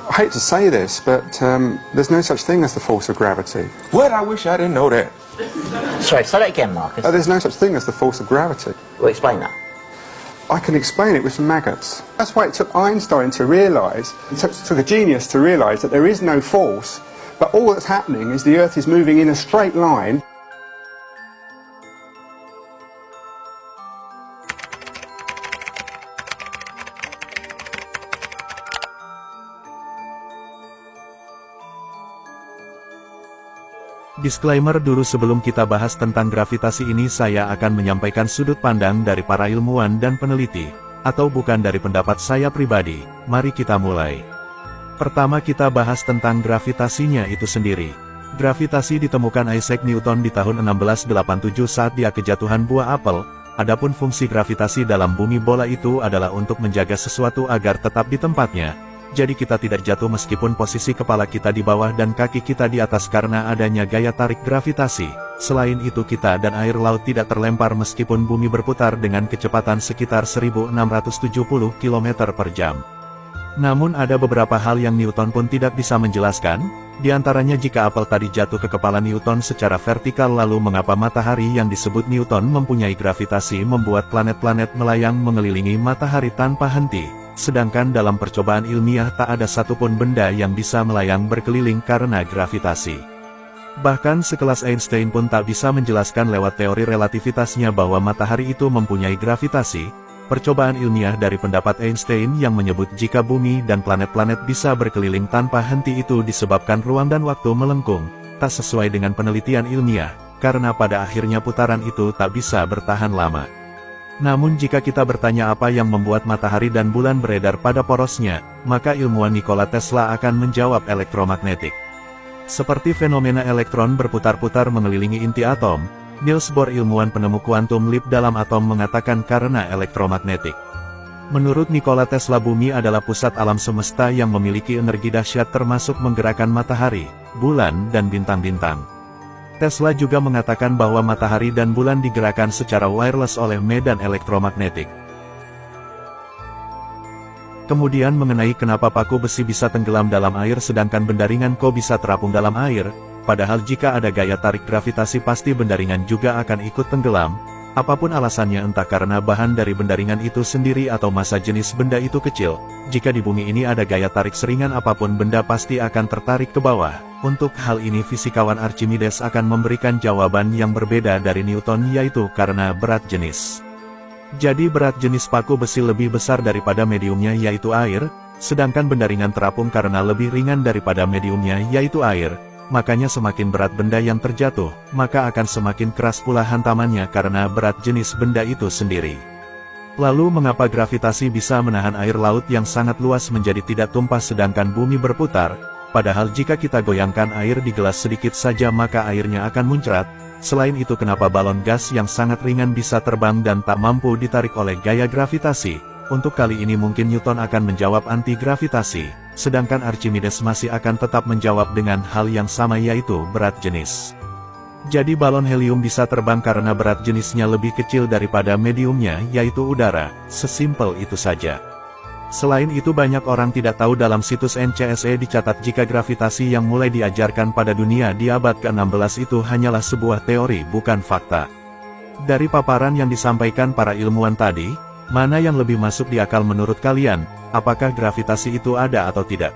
I hate to say this, but there's no such thing as the force of gravity. What? I wish I didn't know that. Sorry, say that again, Marcus. There's no such thing as the force of gravity. Well, explain that. I can explain it with some maggots. That's why it took Einstein to realise, it took a genius to realise that there is no force, but all that's happening is the Earth is moving in a straight line. Disclaimer dulu sebelum kita bahas tentang gravitasi ini, saya akan menyampaikan sudut pandang dari para ilmuwan dan peneliti, atau bukan dari pendapat saya pribadi. Mari kita mulai. Pertama kita bahas tentang gravitasinya itu sendiri. Gravitasi ditemukan Isaac Newton di tahun 1687 saat dia kejatuhan buah apel. Adapun fungsi gravitasi dalam bumi bola itu adalah untuk menjaga sesuatu agar tetap di tempatnya. Jadi kita tidak jatuh meskipun posisi kepala kita di bawah dan kaki kita di atas karena adanya gaya tarik gravitasi. Selain itu kita dan air laut tidak terlempar meskipun bumi berputar dengan kecepatan sekitar 1670 km per jam. Namun ada beberapa hal yang Newton pun tidak bisa menjelaskan, diantaranya jika apel tadi jatuh ke kepala Newton secara vertikal lalu mengapa matahari yang disebut Newton mempunyai gravitasi membuat planet-planet melayang mengelilingi matahari tanpa henti. Sedangkan dalam percobaan ilmiah tak ada satupun benda yang bisa melayang berkeliling karena gravitasi. Bahkan sekelas Einstein pun tak bisa menjelaskan lewat teori relativitasnya bahwa matahari itu mempunyai gravitasi. Percobaan ilmiah dari pendapat Einstein yang menyebut jika bumi dan planet-planet bisa berkeliling tanpa henti itu disebabkan ruang dan waktu melengkung, tak sesuai dengan penelitian ilmiah, karena pada akhirnya putaran itu tak bisa bertahan lama. Namun jika kita bertanya apa yang membuat matahari dan bulan beredar pada porosnya, maka ilmuwan Nikola Tesla akan menjawab elektromagnetik. Seperti fenomena elektron berputar-putar mengelilingi inti atom, Niels Bohr ilmuwan penemu kuantum leap dalam atom mengatakan karena elektromagnetik. Menurut Nikola Tesla bumi adalah pusat alam semesta yang memiliki energi dahsyat termasuk menggerakkan matahari, bulan dan bintang-bintang. Tesla juga mengatakan bahwa matahari dan bulan digerakkan secara wireless oleh medan elektromagnetik. Kemudian mengenai kenapa paku besi bisa tenggelam dalam air sedangkan benda ringan kok bisa terapung dalam air, padahal jika ada gaya tarik gravitasi pasti benda ringan juga akan ikut tenggelam. Apapun alasannya entah karena bahan dari benda ringan itu sendiri atau massa jenis benda itu kecil, jika di bumi ini ada gaya tarik seringan apapun benda pasti akan tertarik ke bawah. Untuk hal ini fisikawan Archimedes akan memberikan jawaban yang berbeda dari Newton yaitu karena berat jenis. Jadi berat jenis paku besi lebih besar daripada mediumnya yaitu air, sedangkan benda ringan terapung karena lebih ringan daripada mediumnya yaitu air. Makanya semakin berat benda yang terjatuh, maka akan semakin keras pula hantamannya karena berat jenis benda itu sendiri. Lalu mengapa gravitasi bisa menahan air laut yang sangat luas menjadi tidak tumpah sedangkan bumi berputar? Padahal jika kita goyangkan air di gelas sedikit saja maka airnya akan muncrat. Selain itu kenapa balon gas yang sangat ringan bisa terbang dan tak mampu ditarik oleh gaya gravitasi? Untuk kali ini mungkin Newton akan menjawab anti-gravitasi, sedangkan Archimedes masih akan tetap menjawab dengan hal yang sama yaitu berat jenis. Jadi balon helium bisa terbang karena berat jenisnya lebih kecil daripada mediumnya yaitu udara, sesimpel itu saja. Selain itu banyak orang tidak tahu dalam situs NCSE dicatat jika gravitasi yang mulai diajarkan pada dunia di abad ke-16 itu hanyalah sebuah teori bukan fakta. Dari paparan yang disampaikan para ilmuwan tadi, mana yang lebih masuk di akal menurut kalian? Apakah gravitasi itu ada atau tidak?